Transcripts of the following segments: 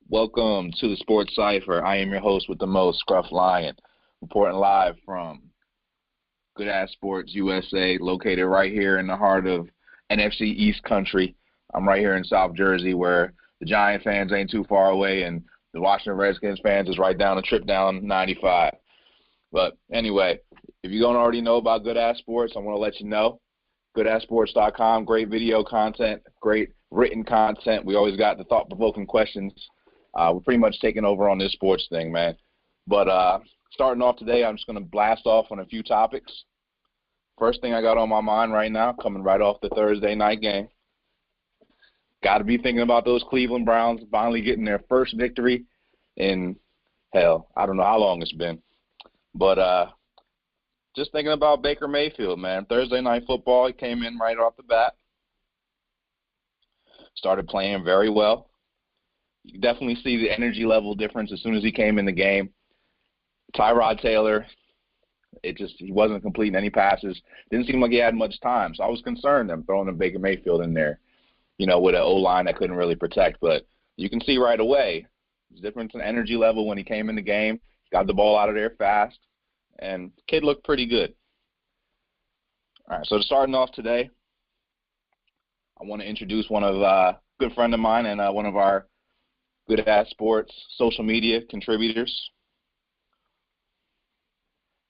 Welcome to the Sports Cypher. I am your host with the most, Scruff Lion, reporting live from Good Ass Sports USA, located right here in the heart of NFC East Country. I'm right here in South Jersey, where the Giant fans ain't too far away, and the Washington Redskins fans is right down the trip down 95. But anyway, if you don't already know about Good Ass Sports, I want to let you know. GoodAssSports.com, great video content, great written content. We always got the thought-provoking questions. We're pretty much taking over on this sports thing, man. But starting off today, I'm just going to blast off on a few topics. First thing I got on my mind right now, coming right off the Thursday night game, got to be thinking about those Cleveland Browns finally getting their first victory in, hell, I don't know how long it's been. But just thinking about Baker Mayfield, man. Thursday night football, he came in right off the bat. Started playing very well. You can definitely see the energy level difference as soon as he came in the game. Tyrod Taylor, he wasn't completing any passes. Didn't seem like he had much time. So I was concerned them throwing Baker Mayfield in there, with an O-line that couldn't really protect. But you can see right away the difference in energy level when he came in the game. He got the ball out of there fast. And the kid looked pretty good. All right, so starting off today, I want to introduce one of a good friend of mine and one of our Good Ass Sports social media contributors.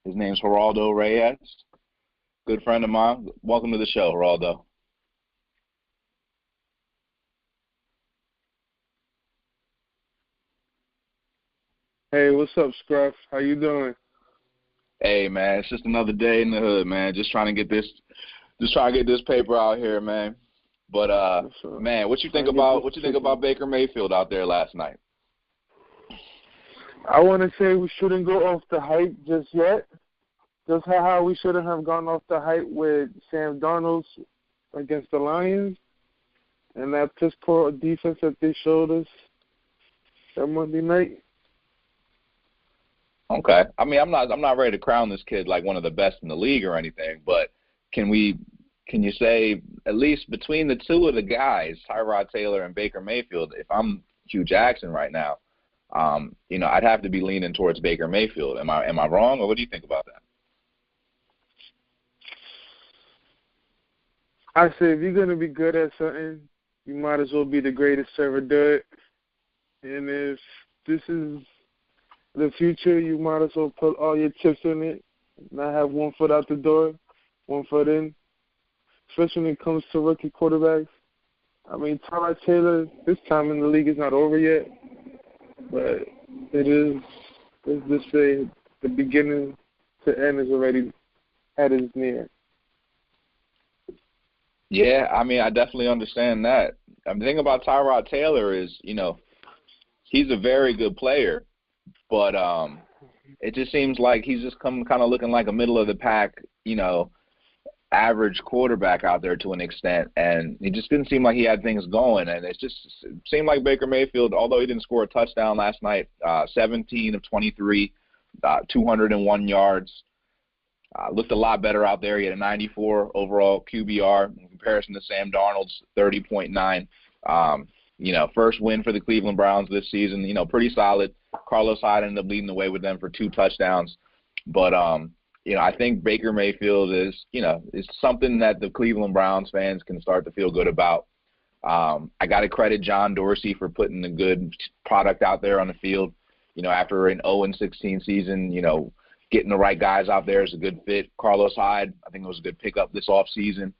His name's Gerardo Reyes. Good friend of mine. Welcome to the show, Gerardo. Hey, what's up, Scruff? How you doing? Hey, man, it's just another day in the hood, man. Just trying to get this paper out here, man. But man, what you think about Baker Mayfield out there last night? I want to say we shouldn't go off the hype just yet. Just how we shouldn't have gone off the hype with Sam Darnold against the Lions, and that piss poor defense that they showed us that Monday night. Okay. I mean, I'm not ready to crown this kid like one of the best in the league or anything, but can you say at least between the two of the guys, Tyrod Taylor and Baker Mayfield, if I'm Hugh Jackson right now, I'd have to be leaning towards Baker Mayfield. Am I wrong, or what do you think about that? I say if you're gonna be good at something, you might as well be the greatest to ever do it. And if this is the future, you might as well put all your chips in it, not have one foot out the door, one foot in, especially when it comes to rookie quarterbacks. I mean, Tyrod Taylor, his time in the league is not over yet, but it is, let's just say, the beginning to end is already at his near. Yeah, I mean, I definitely understand that. The thing about Tyrod Taylor is, he's a very good player. But it just seems like he's just kind of looking like a middle-of-the-pack, average quarterback out there to an extent. And it just didn't seem like he had things going. And it seemed like Baker Mayfield, although he didn't score a touchdown last night, 17 of 23, 201 yards, looked a lot better out there. He had a 94 overall QBR in comparison to Sam Darnold's 30.9. First win for the Cleveland Browns this season, pretty solid. Carlos Hyde ended up leading the way with them for 2 touchdowns. But, I think Baker Mayfield is something that the Cleveland Browns fans can start to feel good about. I got to credit John Dorsey for putting a good product out there on the field. After an 0-16 season, getting the right guys out there is a good fit. Carlos Hyde, I think it was a good pickup this offseason.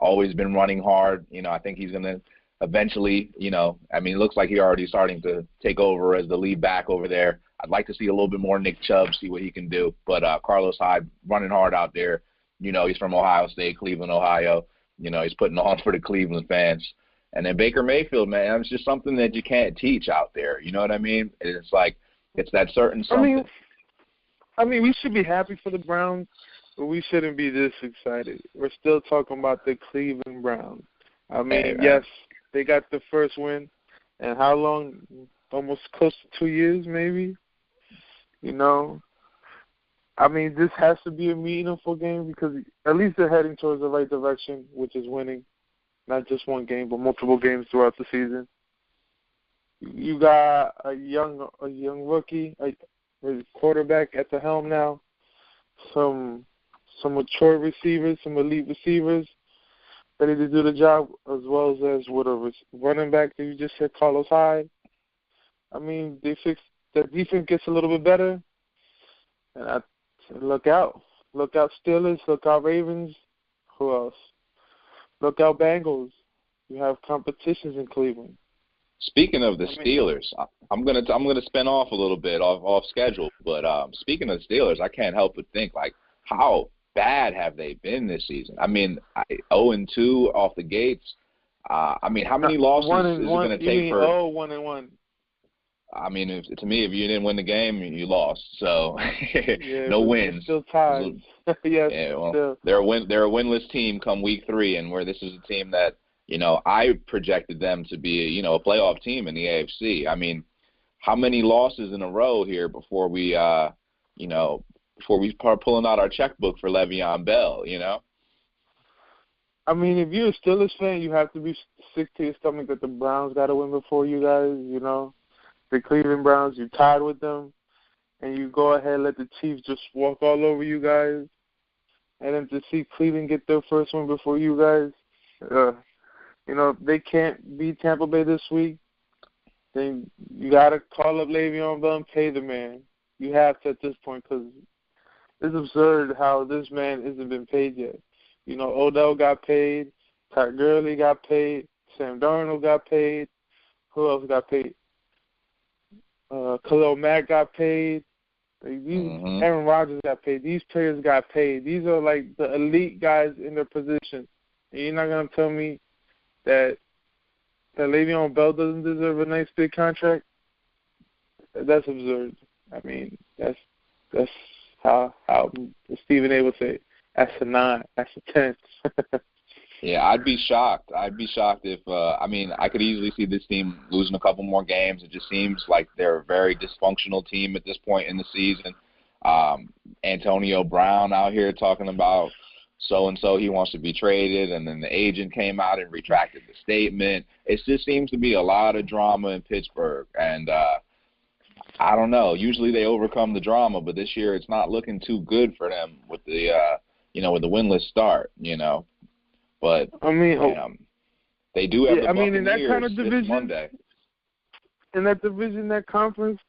Always been running hard. I think he's going to eventually, it looks like he's already starting to take over as the lead back over there. I'd like to see a little bit more Nick Chubb, see what he can do. But Carlos Hyde running hard out there. He's from Ohio State, Cleveland, Ohio. He's putting on for the Cleveland fans. And then Baker Mayfield, man, it's just something that you can't teach out there. You know what I mean? It's like it's that certain something. I mean, we should be happy for the Browns, but we shouldn't be this excited. We're still talking about the Cleveland Browns. I mean, yes, they got the first win. And how long? Almost close to 2 years, maybe. I mean, this has to be a meaningful game because at least they're heading towards the right direction, which is winning. Not just one game, but multiple games throughout the season. You got a young rookie, a quarterback at the helm now. Some mature receivers, some elite receivers ready to do the job, as well as with a running back that you just said, Carlos Hyde. I mean, the defense gets a little bit better, and I look out. Look out Steelers, look out Ravens. Who else? Look out Bengals. You have competitions in Cleveland. Speaking of the Steelers, I'm gonna spin off a little bit off schedule, but speaking of the Steelers, I can't help but think, like, how bad have they been this season? I mean, 0-2 off the gates. I mean, how many losses is it going to take for? 1-1. I mean, to me, if you didn't win the game, you lost. So yeah, no wins. Still tied. Yes. Yeah, well, still. They're a winless team come week 3, and where this is a team that, you know, I projected them to be, you know, a playoff team in the AFC. I mean, how many losses in a row here before we, you know, before we start pulling out our checkbook for Le'Veon Bell, you know? I mean, if you're a Steelers fan, you have to be sick to your stomach that the Browns got to win before you guys, you know? The Cleveland Browns, you tied with them, and you go ahead and let the Chiefs just walk all over you guys, and then to see Cleveland get their first one before you guys, you know, they can't beat Tampa Bay this week, then you got to call up Le'Veon Bell and pay the man. You have to at this point, because it's absurd how this man hasn't been paid yet. You know, Odell got paid, Todd Gurley got paid, Sam Darnold got paid. Who else got paid? Khalil Mack got paid. Aaron Rodgers got paid. These players got paid. These are like the elite guys in their position. And you're not going to tell me that Le'Veon Bell doesn't deserve a nice big contract? That's absurd. I mean, that's how Stephen A would say it. That's a 9. That's a 10. Yeah, I'd be shocked. I'd be shocked if I mean, I could easily see this team losing a couple more games. It just seems like they're a very dysfunctional team at this point in the season. Antonio Brown out here talking about so-and-so he wants to be traded, and then the agent came out and retracted the statement. It just seems to be a lot of drama in Pittsburgh, and I don't know. Usually they overcome the drama, but this year it's not looking too good for them with the with the winless start, you know. But I mean, they do have the Buccaneers in that kind of this division, Monday. In that division, that conference,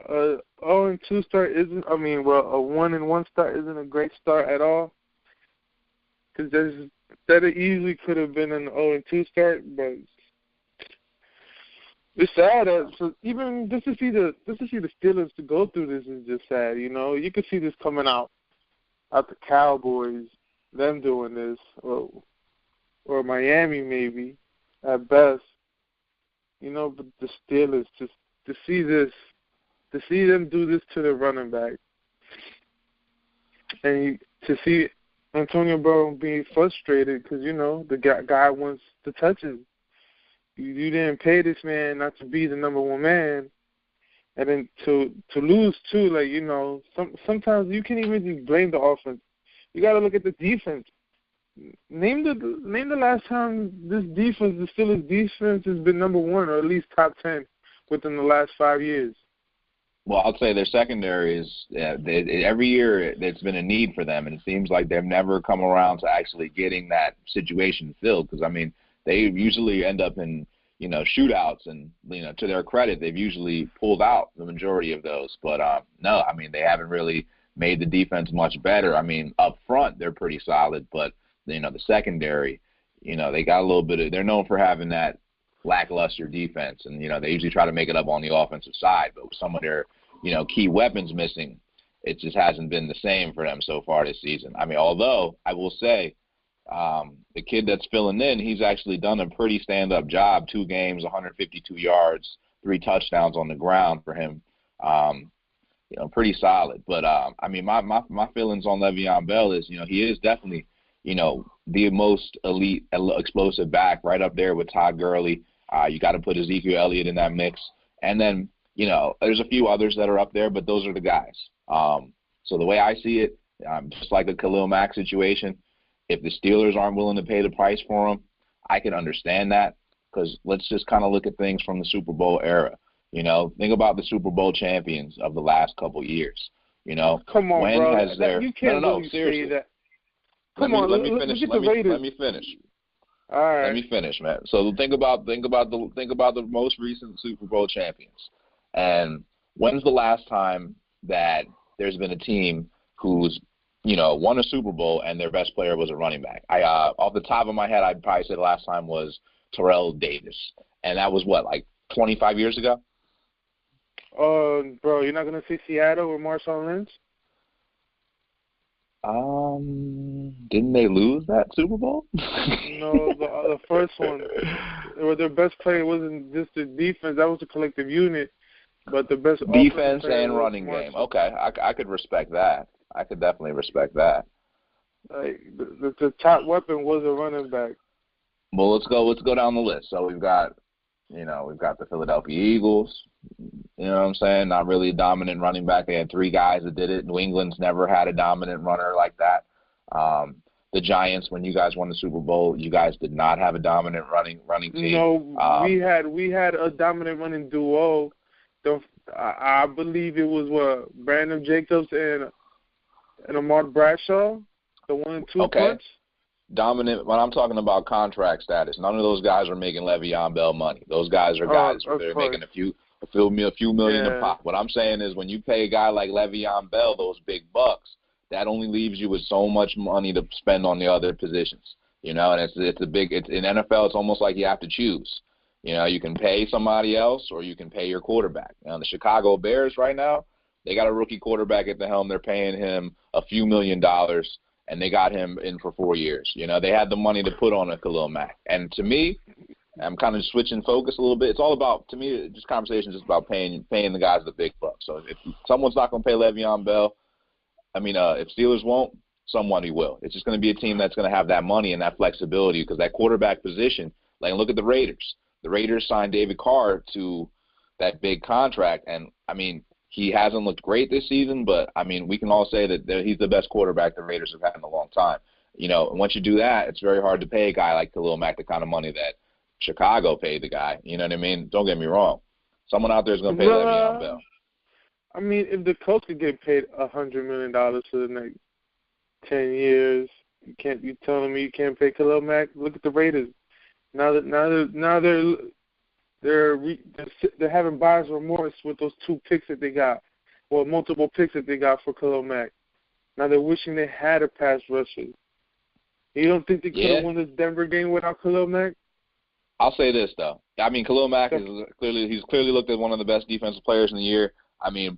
0-2 start isn't. I mean, well, a 1-1 start isn't a great start at all. Because that easily could have been an 0-2 start, but it's sad. So even just to see the Steelers to go through this is just sad. You know, you could see this coming out the Cowboys, them doing this, or Miami maybe at best. You know, but the Steelers, just to see them do this to their running back, and to see Antonio Brown being frustrated because, you know, the guy wants the touches. You didn't pay this man not to be the number one man, and then to lose too. Like, you know, sometimes you can't even just blame the offense. You got to look at the defense. Name the last time this defense, the Steelers defense, has been number one or at least top 10 within the last 5 years. Well, I'll say their secondary is every year it's been a need for them, and it seems like they've never come around to actually getting that situation filled. Because I mean, they usually end up in shootouts, and to their credit, they've usually pulled out the majority of those. But no, I mean, they haven't really made the defense much better. I mean, up front they're pretty solid, but the secondary, they got a little bit of. They're known for having that lackluster defense, and they usually try to make it up on the offensive side, but with some of their key weapons missing, it just hasn't been the same for them so far this season. I mean, although I will say the kid that's filling in, he's actually done a pretty stand-up job. 2 games, 152 yards, 3 touchdowns on the ground for him. Pretty solid. But I mean, my feelings on Le'Veon Bell is he is definitely the most elite explosive back, right up there with Todd Gurley. You got to put Ezekiel Elliott in that mix. And then, there's a few others that are up there, but those are the guys. So the way I see it, just like a Khalil Mack situation, if the Steelers aren't willing to pay the price for him, I can understand that. because let's just kind of look at things from the Super Bowl era. Think about the Super Bowl champions of the last couple years. Come on, when bro. has there? You can't no, really seriously. say that. Let me finish. Let me finish. All right. Let me finish, man. So think about the most recent Super Bowl champions, and when's the last time that there's been a team who's won a Super Bowl and their best player was a running back? Off the top of my head, I'd probably say the last time was Terrell Davis, and that was what, like 25 years ago? Bro, you're not gonna see Seattle or Marshawn Lynch? Didn't they lose that Super Bowl? No, the first one, where their best player wasn't just the defense. That was a collective unit, but the best defense and running game. Okay, I could respect that. I could definitely respect that. Like the top weapon was a running back. Well, let's go down the list. So we've got the Philadelphia Eagles. You know what I'm saying? Not really a dominant running back. They had three guys that did it. New England's never had a dominant runner like that. The Giants, when you guys won the Super Bowl, you guys did not have a dominant running team. No, we had a dominant running duo. I believe it was Brandon Jacobs and Ahmad Bradshaw, the 1-2 punch. Dominant. When I'm talking about contract status, none of those guys are making Le'Veon Bell money. Those guys are guys that are making a few million a pop. What I'm saying is, when you pay a guy like Le'Veon Bell those big bucks, that only leaves you with so much money to spend on the other positions. And it's in NFL. It's almost like you have to choose. You can pay somebody else or you can pay your quarterback. Now, the Chicago Bears right now, they got a rookie quarterback at the helm. They're paying him a few $1 million, and they got him in for 4 years. They had the money to put on a Khalil Mack. And to me, I'm kind of switching focus a little bit. It's all about, to me, this conversation is just about paying the guys the big bucks. So if someone's not going to pay Le'Veon Bell, if Steelers won't, somebody will. It's just going to be a team that's going to have that money and that flexibility, because that quarterback position, like, look at the Raiders. The Raiders signed David Carr to that big contract, and, he hasn't looked great this season, but, we can all say that he's the best quarterback the Raiders have had in a long time. And once you do that, it's very hard to pay a guy like Khalil Mack the kind of money that Chicago paid the guy. You know what I mean? Don't get me wrong. Someone out there is going to pay Le'Veon Bell. If the coach could get paid $100 million for the next 10 years, you telling me you can't pay Khalil Mack? Look at the Raiders. Now they're having buyer's remorse with those 2 picks that they got, or multiple picks that they got for Khalil Mack. Now they're wishing they had a pass rusher. You don't think they could have won this Denver game without Khalil Mack? I'll say this though. Khalil Mack is clearly looked at one of the best defensive players in the year.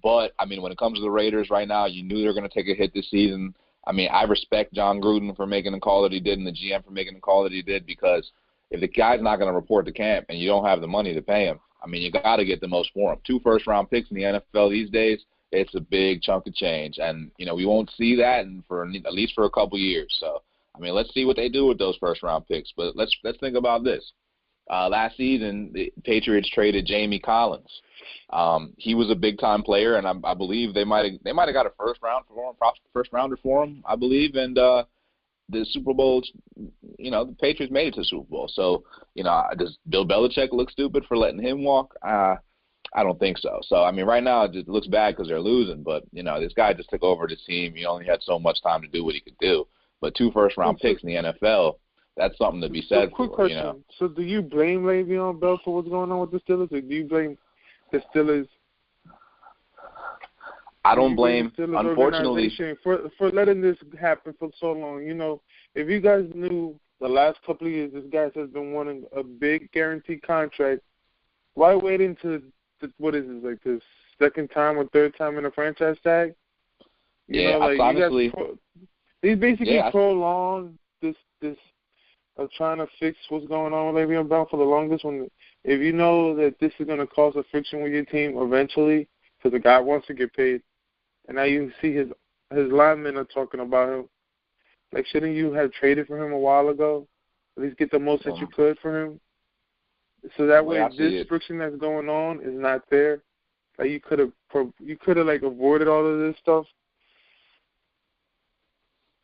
But when it comes to the Raiders right now, you knew they were going to take a hit this season. I respect John Gruden for making the call that he did and the GM for making the call that he did, because if the guy's not going to report to camp and you don't have the money to pay him, you got to get the most for him. 2 first-round picks in the NFL these days, it's a big chunk of change. And, we won't see that at least for a couple years. So, let's see what they do with those first-round picks. But let's think about this. Last season, the Patriots traded Jamie Collins. He was a big-time player, and I believe they might have got a first rounder for him, I believe. And the Super Bowl, the Patriots made it to the Super Bowl. So, does Bill Belichick look stupid for letting him walk? I don't think so. So, right now it just looks bad because they're losing. But, this guy just took over this team. He only had so much time to do what he could do. But 2 first-round picks in the NFL, that's something to be said for. Quick question. So do you blame Le'Veon Bell for what's going on with the Steelers, or do you blame the Steelers? I don't blame, unfortunately, for letting this happen for so long. If you guys knew the last couple of years this guy has been wanting a big guaranteed contract, why wait until the second time or third time in a franchise tag? Honestly, he's basically prolonged this of trying to fix what's going on with Le'Veon Bell for the longest. When if you know that this is going to cause a friction with your team eventually, because the guy wants to get paid, and now you see his linemen are talking about him. Like, shouldn't you have traded for him a while ago? At least get the most that you could for him, so that way this friction that's going on is not there. Like, you could have avoided all of this stuff.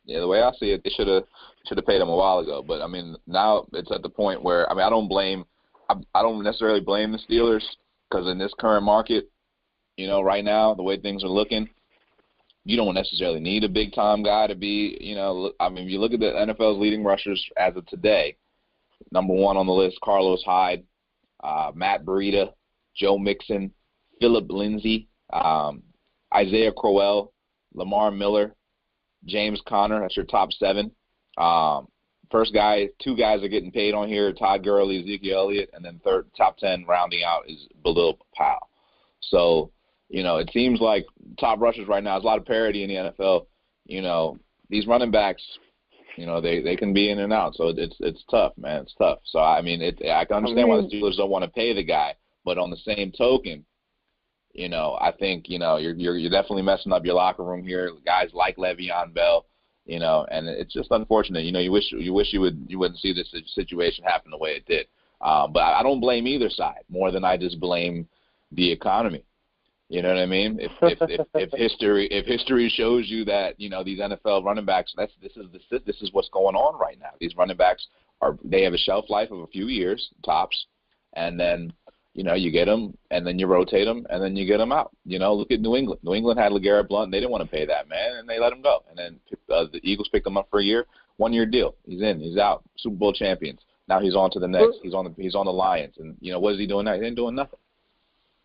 Yeah, the way I see it, they should have paid him a while ago. But now it's at the point where I don't blame I don't necessarily blame the Steelers because in this current market, right now, the way things are looking, you don't necessarily need a big-time guy to be, if you look at the NFL's leading rushers as of today, number one on the list, Carlos Hyde, Matt Breida, Joe Mixon, Phillip Lindsay, Isaiah Crowell, Lamar Miller, James Conner. That's your top 7. First guy, 2 guys are getting paid on here, Todd Gurley, Ezekiel Elliott, and then third, top 10 rounding out is Bilal Powell. So, it seems like top rushers right now, there's a lot of parity in the NFL. These running backs, they can be in and out. So it's tough, man. It's tough. So, I can understand why the Steelers don't want to pay the guy. But on the same token, I think, you're definitely messing up your locker room here. Guys like Le'Veon Bell, and it's just unfortunate. You wish you wouldn't see this situation happen the way it did. But I don't blame either side more than I just blame the economy. You know what I mean? If history shows you that these NFL running backs, this is what's going on right now. These running backs they have a shelf life of a few years tops, and then you get them, and then you rotate them, and then you get them out. Look at New England. New England had LeGarrette Blount, and they didn't want to pay that man, and they let him go. And then the Eagles picked him up for a year, 1-year deal. He's in, he's out, Super Bowl champions. Now he's on to the next. He's on the Lions, and what is he doing now? He ain't doing nothing.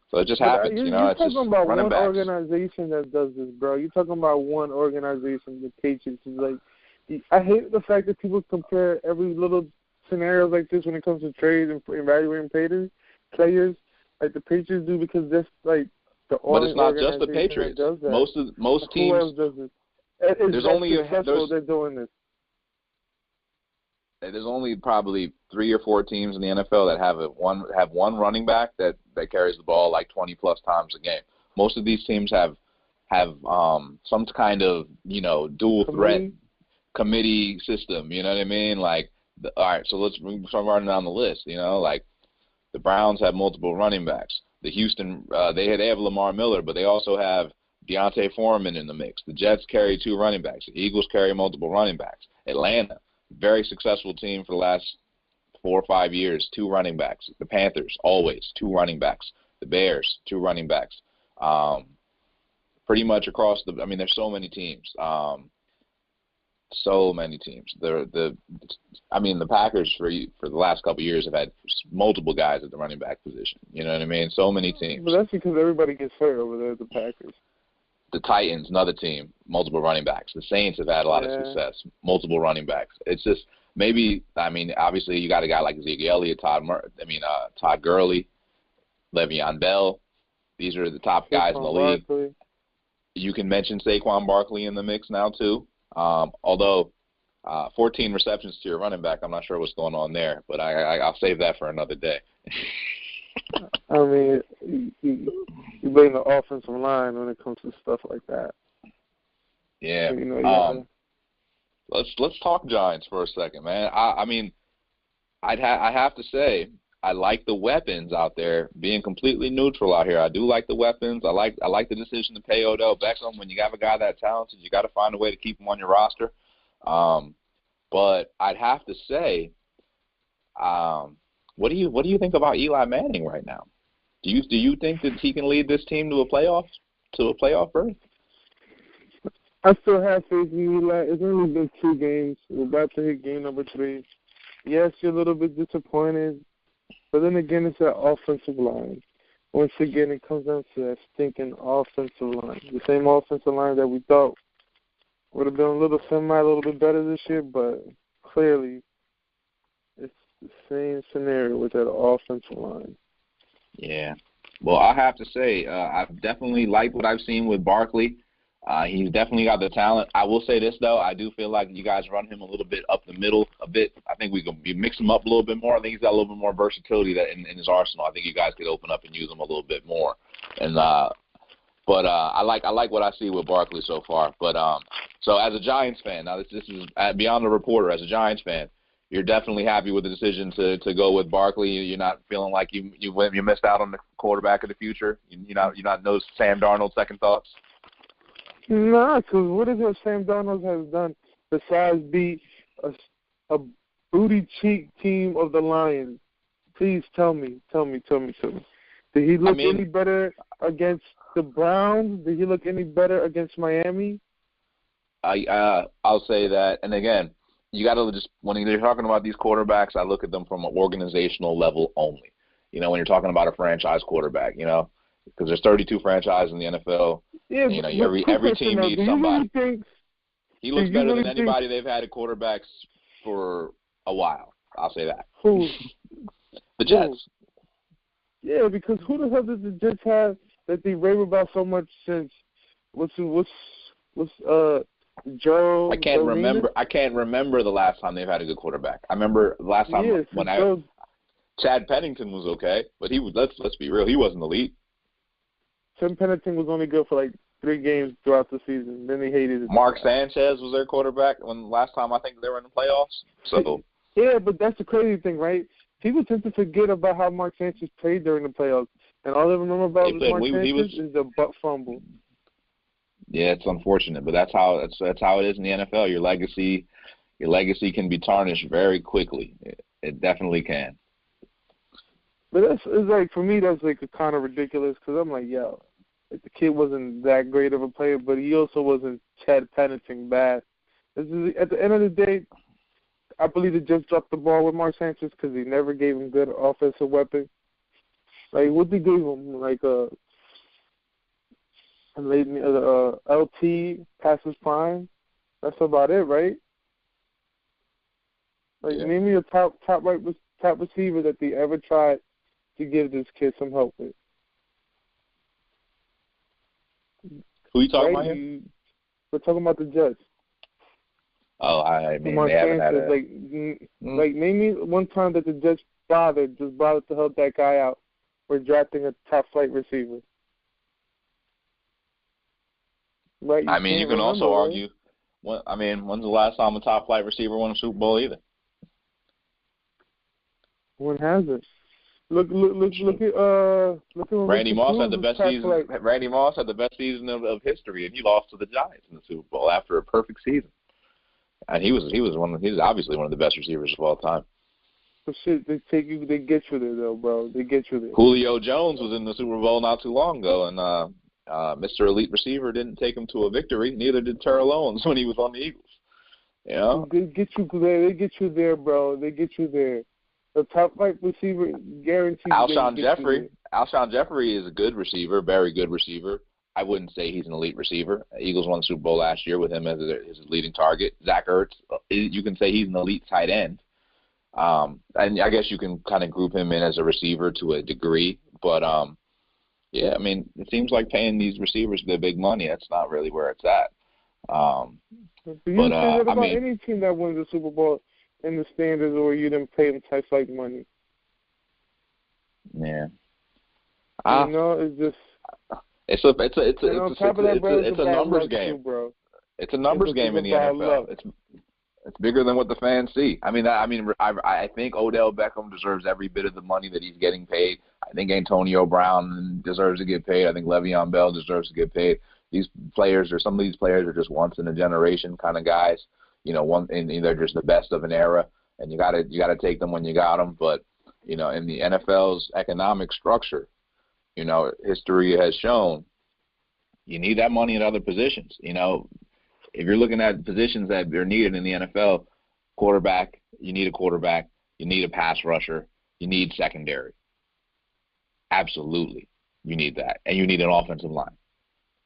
So it just happens. You're it's just about one backs. organization that does this, bro. You're talking about one organization, the Patriots. I hate the fact that people compare every little scenario like this when it comes to trades and evaluating players, like the Patriots do, because that's like the only. But it's not just the Patriots. Most teams. Who else does it? They're doing this. There's only probably 3 or 4 teams in the NFL that have one running back that carries the ball like 20+ times a game. Most of these teams have some kind of dual threat committee system. You know what I mean? Like, all right, so let's start running down the list. Like the Browns have multiple running backs. The Houston they have Lamar Miller, but they also have Deontay Foreman in the mix. The Jets carry 2 running backs. The Eagles carry multiple running backs. Atlanta, very successful team for the last 4 or 5 years, 2 running backs. The Panthers, always 2 running backs. The Bears, 2 running backs. Pretty much across there's so many teams. So many teams. The Packers for the last couple of years have had multiple guys at the running back position. You know what I mean? So many teams. But that's because everybody gets hurt over there at the Packers. The Titans, another team, multiple running backs. The Saints have had a lot of success, multiple running backs. It's just obviously you got a guy like Ezekiel Elliott, Todd Gurley, Le'Veon Bell. These are the top guys in the league. You can mention Saquon Barkley in the mix now too. Although 14 receptions to your running back, I'm not sure what's going on there, but I'll save that for another day. You blame the offensive line when it comes to stuff like that. Yeah. Let's talk Giants for a second, man. I have to say I like the weapons out there being completely neutral out here. I do like the weapons. I like the decision to pay Odell Beckham. When you have a guy that talented, you got to find a way to keep him on your roster. But I'd have to say, what do you think about Eli Manning right now? Do you think that he can lead this team to a playoff berth? I still have faith in Eli. It's only been 2 games. We're about to hit game number 3. Yes, you're a little bit disappointed, but then again, it's that offensive line. Once again, it comes down to that stinking offensive line. The same offensive line that we thought would have been a little bit better this year, but clearly it's the same scenario with that offensive line. Yeah. Well, I have to say, I've definitely liked what I've seen with Barkley. He's definitely got the talent. I will say this, though. I do feel like you guys run him a little bit up the middle a bit. I think we can mix him up a little bit more. I think he's got a little bit more versatility in his arsenal. I think you guys could open up and use him a little bit more. And But I like what I see with Barkley so far. But so as a Giants fan, now this is beyond the reporter. As a Giants fan, you're definitely happy with the decision to go with Barkley. You're not feeling like you missed out on the quarterback of the future. You're not no Sam Darnold second thoughts. No, because what is what Sam Darnold has done besides be a booty cheek team of the Lions? Please tell me. Did he look any better against the Browns? Did he look any better against Miami? I'll say that. And again, you got to just, when you're talking about these quarterbacks, I look at them from an organizational level only. You know, when you're talking about a franchise quarterback, you know, because there's 32 franchises in the NFL. Yeah, and, you know, every team needs somebody. Really he looks better than anybody they've had at quarterbacks for a while. I'll say that. Who? The Jets. Yeah, because who the hell did the Jets have that they rave about so much since Joe? I can't remember the last time they've had a good quarterback. I remember the last time Chad Pennington was okay, but he was, let's be real, he wasn't elite. Chad Pennington was only good for like 3 games throughout the season. Then they hated it. Mark Sanchez was their quarterback when last time I think they were in the playoffs. So yeah, but that's the crazy thing, right? People tend to forget about how Mark Sanchez played during the playoffs, and all they remember about Mark Sanchez is the butt fumble. Yeah, it's unfortunate, but that's how it is in the NFL. Your legacy can be tarnished very quickly. It definitely can. But it's like, for me, that's like kind of ridiculous because I'm like, yo, like, the kid wasn't that great of a player, but he also wasn't Chad Pennington bad. At the end of the day, I believe they just dropped the ball with Mark Sanchez because he never gave him good offensive weapons. Like, what they gave him? Like LT past his prime. That's about it, right? Like, name me a top receiver that they ever tried to give this kid some help with. Who you talking about here? We're talking about the Jets. Oh, I mean, Mark they haven't had like, name me one time that the Jets bothered to help that guy out. We're drafting a top flight receiver. Right? I mean, you can also argue. When's the last time a top flight receiver won a Super Bowl either? When has it? Look at Randy Moss had the best season. Randy Moss had the best season of history, and he lost to the Giants in the Super Bowl after a perfect season. And he was obviously one of the best receivers of all time. But shit, they get you there though, bro. They get you there. Julio Jones was in the Super Bowl not too long ago, and Mr. Elite Receiver didn't take him to a victory. Neither did Terrell Owens when he was on the Eagles. You know? They get you there. They get you there, bro. They get you there. The top flight receiver guaranteed. Alshon Jeffrey is a good receiver, very good receiver. I wouldn't say he's an elite receiver. Eagles won the Super Bowl last year with him as his leading target. Zach Ertz, you can say he's an elite tight end. And I guess you can kind of group him in as a receiver to a degree. But, yeah, I mean, it seems like paying these receivers the big money. That's not really where it's at. Do you say that about any team that wins the Super Bowl in the standards, or you didn't pay them type like money? Yeah. You know, it's just. It's a numbers game, bro. It's a numbers game in the NFL. It's bigger than what the fans see. I think Odell Beckham deserves every bit of the money that he's getting paid. I think Antonio Brown deserves to get paid. I think Le'Veon Bell deserves to get paid. Some of these players are just once in a generation kind of guys. You know, they're just the best of an era, and you gotta take them when you got them. But you know, in the NFL's economic structure, you know, history has shown you need that money in other positions. You know, if you're looking at positions that are needed in the NFL, quarterback, you need a quarterback, you need a pass rusher, you need secondary. Absolutely, you need that, and you need an offensive line.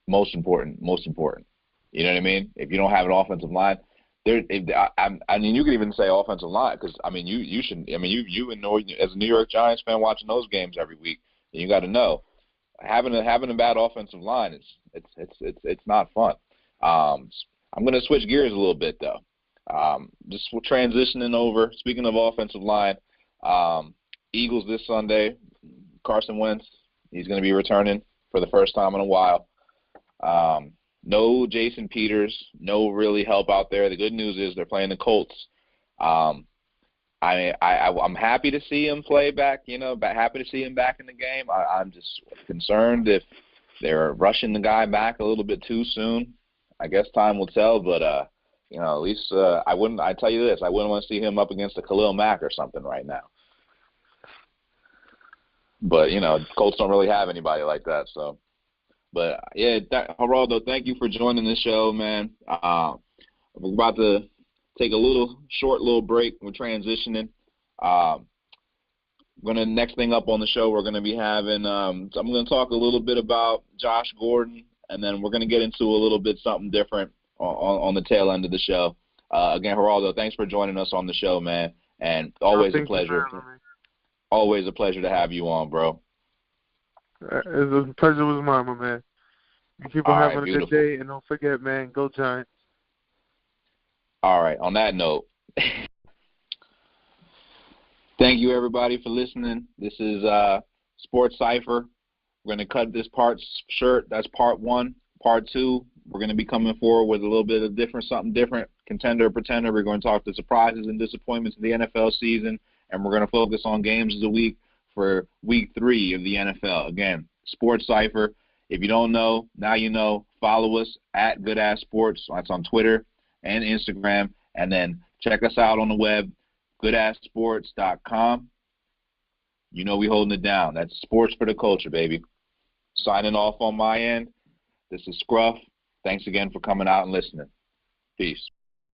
Most important. You know what I mean? If you don't have an offensive line, you can even say offensive line because you as a New York Giants fan watching those games every week. You got to know having a bad offensive line it's not fun. I'm going to switch gears a little bit though. Just transitioning over. Speaking of offensive line, Eagles this Sunday. Carson Wentz, he's going to be returning for the first time in a while. No Jason Peters, no really help out there. The good news is they're playing the Colts. I'm happy to see him play back, happy to see him back in the game. I'm just concerned if they're rushing the guy back a little bit too soon. I guess time will tell, but, at least I tell you this, I wouldn't want to see him up against a Khalil Mack or something right now. But, Colts don't really have anybody like that. So, but, yeah, Gerardo, thank you for joining the show, man. We're about to take a short break. We're transitioning. Next thing up on the show, we're going to be having I'm going to talk a little bit about Josh Gordon, and then we're going to get into a little bit something different on the tail end of the show. Again, Gerardo, thanks for joining us on the show, man, and always a pleasure. Always a pleasure to have you on, bro. The pleasure was mine, my man. You keep on having a good day, and don't forget, man, go Giants. All right, on that note, thank you, everybody, for listening. This is Sports Cypher. We're going to cut this part short. That's part 1. Part 2, we're going to be coming forward with a little bit of something different, contender, pretender. We're going to talk the surprises and disappointments of the NFL season, and we're going to focus on games of the week for week 3 of the NFL. Again, Sports Cypher. If you don't know, now you know. Follow us at GoodAssSports. That's on Twitter and Instagram. And then check us out on the web, goodassports.com. You know we holding it down. That's sports for the culture, baby. Signing off on my end. This is Scruff. Thanks again for coming out and listening. Peace.